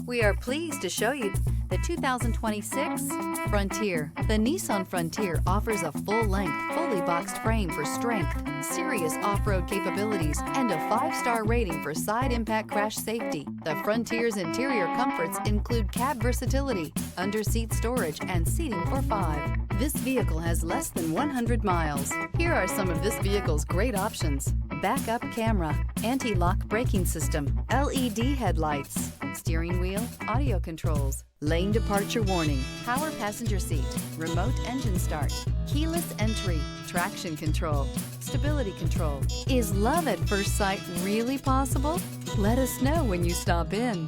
We are pleased to show you the 2026 Frontier. The Nissan Frontier offers a full-length, fully boxed frame for strength, serious off-road capabilities, and a 5-star rating for side impact crash safety. The Frontier's interior comforts include cab versatility, under-seat storage, and seating for 5. This vehicle has less than 100 miles. Here are some of this vehicle's great options: backup camera, anti-lock braking system, LED headlights, steering wheel audio controls, lane departure warning, power passenger seat, remote engine start, keyless entry, traction control, stability control. Is love at first sight really possible? Let us know when you stop in.